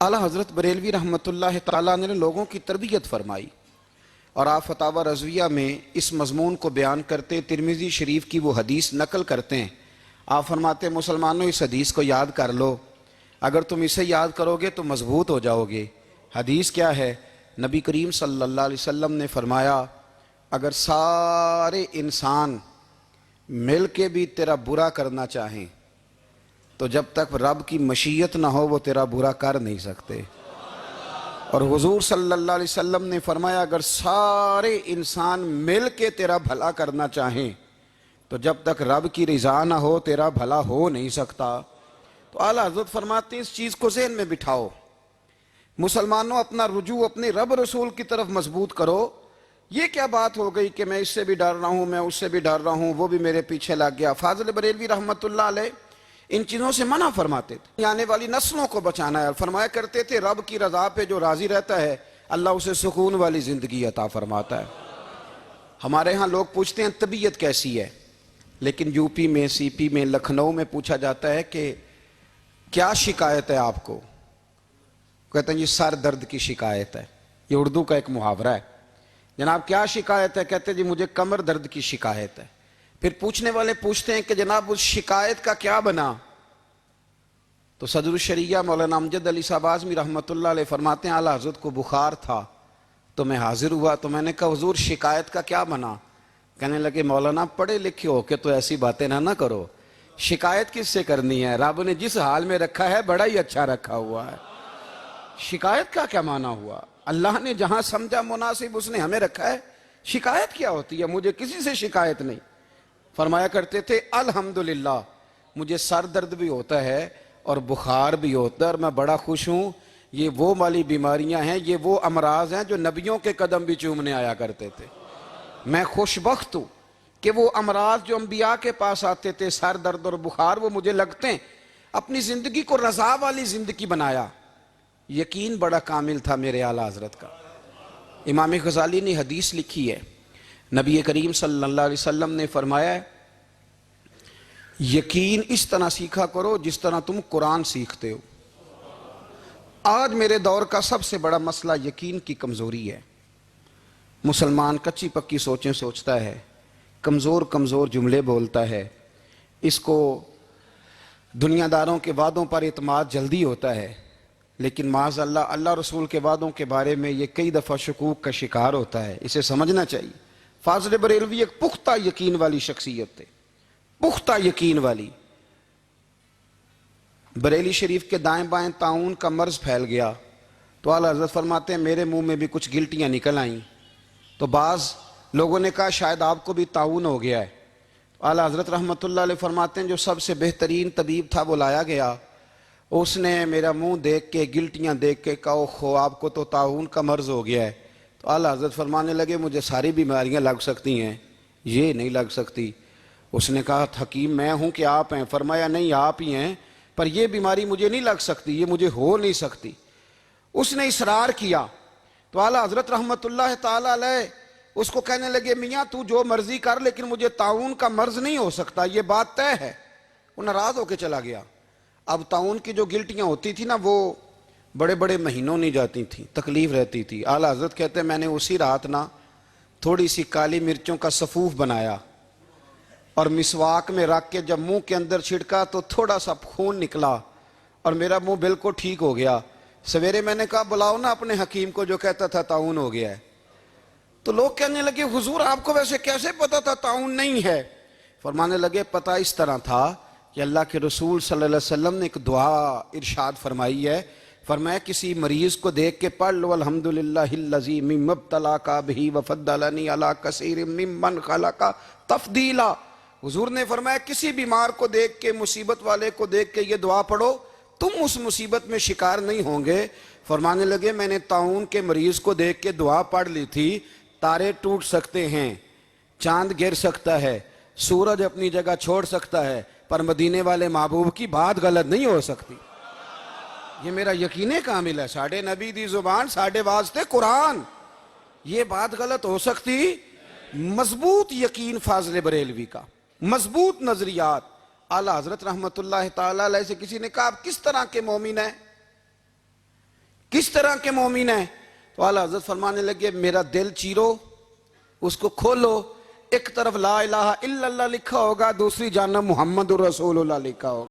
اعلیٰ حضرت بریلوی رحمۃ اللہ تعالیٰ نے لوگوں کی تربیت فرمائی، اور آپ فتاوی رضویہ میں اس مضمون کو بیان کرتے ترمذی شریف کی وہ حدیث نقل کرتے ہیں۔ آپ فرماتے ہیں مسلمانوں اس حدیث کو یاد کر لو، اگر تم اسے یاد کرو گے تو مضبوط ہو جاؤ گے۔ حدیث کیا ہے؟ نبی کریم صلی اللہ علیہ وسلم نے فرمایا اگر سارے انسان مل کے بھی تیرا برا کرنا چاہیں تو جب تک رب کی مشیت نہ ہو وہ تیرا برا کر نہیں سکتے۔ اور حضور صلی اللہ علیہ وسلم نے فرمایا اگر سارے انسان مل کے تیرا بھلا کرنا چاہیں تو جب تک رب کی رضا نہ ہو تیرا بھلا ہو نہیں سکتا۔ تو اعلیٰ حضرت فرماتے ہیں اس چیز کو ذہن میں بٹھاؤ، مسلمانوں اپنا رجوع اپنے رب رسول کی طرف مضبوط کرو۔ یہ کیا بات ہو گئی کہ میں اس سے بھی ڈر رہا ہوں، میں اس سے بھی ڈر رہا ہوں، وہ بھی میرے پیچھے لگ گیا۔ فاضل بریلوی رحمۃ اللہ علیہ ان چیزوں سے منع فرماتے تھے، آنے والی نسلوں کو بچانا ہے، اور فرمایا کرتے تھے رب کی رضا پہ جو راضی رہتا ہے اللہ اسے سکون والی زندگی عطا فرماتا ہے۔ ہمارے ہاں لوگ پوچھتے ہیں طبیعت کیسی ہے، لیکن یو پی میں، سی پی میں، لکھنؤ میں پوچھا جاتا ہے کہ کیا شکایت ہے آپ کو؟ کہتے ہیں یہ سر درد کی شکایت ہے۔ یہ اردو کا ایک محاورہ ہے۔ جناب کیا شکایت ہے؟ کہتے ہیں جی مجھے کمر درد کی شکایت ہے۔ پھر پوچھنے والے پوچھتے ہیں کہ جناب اس شکایت کا کیا بنا؟ تو صدر الشریعہ مولانا امجد علی صاحب اعظمی رحمۃ اللہ علیہ فرماتے ہیں اعلیٰ حضرت کو بخار تھا تو میں حاضر ہوا، تو میں نے کہا حضور شکایت کا کیا بنا؟ کہنے لگے مولانا پڑھے لکھے ہو کہ تو ایسی باتیں نہ کرو، شکایت کس سے کرنی ہے؟ رب نے جس حال میں رکھا ہے بڑا ہی اچھا رکھا ہوا ہے، شکایت کا کیا معنی ہوا؟ اللہ نے جہاں سمجھا مناسب اس نے ہمیں رکھا ہے، شکایت کیا ہوتی ہے؟ مجھے کسی سے شکایت نہیں۔ فرمایا کرتے تھے الحمدللہ مجھے سر درد بھی ہوتا ہے اور بخار بھی ہوتا ہے اور میں بڑا خوش ہوں، یہ وہ والی بیماریاں ہیں، یہ وہ امراض ہیں جو نبیوں کے قدم بھی چومنے آیا کرتے تھے۔ میں خوش بخت ہوں کہ وہ امراض جو انبیاء کے پاس آتے تھے، سر درد اور بخار، وہ مجھے لگتے ہیں۔ اپنی زندگی کو رضا والی زندگی بنایا، یقین بڑا کامل تھا میرے اعلیٰ حضرت کا۔ امام غزالی نے حدیث لکھی ہے، نبی کریم صلی اللہ علیہ وسلم نے فرمایا ہے یقین اس طرح سیکھا کرو جس طرح تم قرآن سیکھتے ہو۔ آج میرے دور کا سب سے بڑا مسئلہ یقین کی کمزوری ہے۔ مسلمان کچی پکی سوچیں سوچتا ہے، کمزور کمزور جملے بولتا ہے، اس کو دنیا داروں کے وعدوں پر اعتماد جلدی ہوتا ہے، لیکن معاذ اللہ اللہ رسول کے وعدوں کے بارے میں یہ کئی دفعہ شکوک کا شکار ہوتا ہے۔ اسے سمجھنا چاہیے۔ فاضل بریلوی ایک پختہ یقین والی شخصیت تھے، پختہ یقین والی۔ بریلی شریف کے دائیں بائیں طاعون کا مرض پھیل گیا تو اعلیٰ حضرت فرماتے ہیں میرے منہ میں بھی کچھ گلٹیاں نکل آئیں، تو بعض لوگوں نے کہا شاید آپ کو بھی طاعون ہو گیا ہے۔ اعلیٰ حضرت رحمۃ اللہ علیہ فرماتے ہیں جو سب سے بہترین طبیب تھا وہ لایا گیا، اس نے میرا منہ دیکھ کے گلٹیاں دیکھ کے کہا خو آپ کو تو طاعون کا مرض ہو گیا ہے۔ تو اعلیٰ حضرت فرمانے لگے مجھے ساری بیماریاں لگ سکتی ہیں، یہ نہیں لگ سکتی۔ اس نے کہا حکیم میں ہوں کہ آپ ہیں؟ فرمایا نہیں آپ ہی ہیں، پر یہ بیماری مجھے نہیں لگ سکتی، یہ مجھے ہو نہیں سکتی۔ اس نے اصرار کیا تو اعلیٰ حضرت رحمۃ اللہ تعالی علیہ اس کو کہنے لگے میاں تو جو مرضی کر لیکن مجھے طاعون کا مرض نہیں ہو سکتا، یہ بات طے ہے۔ وہ ناراض ہو کے چلا گیا۔ اب طاعون کی جو گلٹیاں ہوتی تھی نا وہ بڑے بڑے مہینوں نہیں جاتی تھیں، تکلیف رہتی تھی۔ اعلیٰ حضرت کہتے ہیں میں نے اسی رات نا تھوڑی سی کالی مرچوں کا سفوف بنایا اور مسواک میں رکھ کے جب منہ کے اندر چھڑکا تو تھوڑا سا خون نکلا اور میرا منہ بالکل ٹھیک ہو گیا۔ سویرے میں نے کہا بلاؤ نا اپنے حکیم کو جو کہتا تھا طاعون ہو گیا ہے۔ تو لوگ کہنے لگے حضور آپ کو ویسے کیسے پتا تھا طاعون نہیں ہے؟ فرمانے لگے پتہ اس طرح تھا کہ اللہ کے رسول صلی اللہ علیہ وسلم نے ایک دعا ارشاد فرمائی ہے، فرمایا کسی مریض کو دیکھ کے پڑھ لو الحمدللہ الذی مما ابتلاک بہ وفضلنی علی کثیر ممن خلق تفضیلا۔ حضور نے فرمایا کسی بیمار کو دیکھ کے، مصیبت والے کو دیکھ کے یہ دعا پڑھو، تم اس مصیبت میں شکار نہیں ہوں گے۔ فرمانے لگے میں نے طاعون کے مریض کو دیکھ کے دعا پڑھ لی تھی، تارے ٹوٹ سکتے ہیں، چاند گر سکتا ہے، سورج اپنی جگہ چھوڑ سکتا ہے، پر مدینے والے محبوب کی بات غلط نہیں ہو سکتی۔ یہ میرا یقین کامل ہے، ساڑھے نبی دی زبان ساڑھے واسطے قرآن، یہ بات غلط ہو سکتی؟ مضبوط یقین فاضل بریلوی کا، مضبوط نظریات۔ اعلیٰ حضرت رحمۃ اللہ تعالی علیہ سے کسی نے کہا آپ کس طرح کے مومن ہیں؟ کس طرح کے مومن ہیں؟ تو اعلیٰ حضرت فرمانے لگے میرا دل چیرو، اس کو کھولو، ایک طرف لا الہ الا اللہ لکھا ہوگا، دوسری جانب محمد الرسول اللہ لکھا ہوگا۔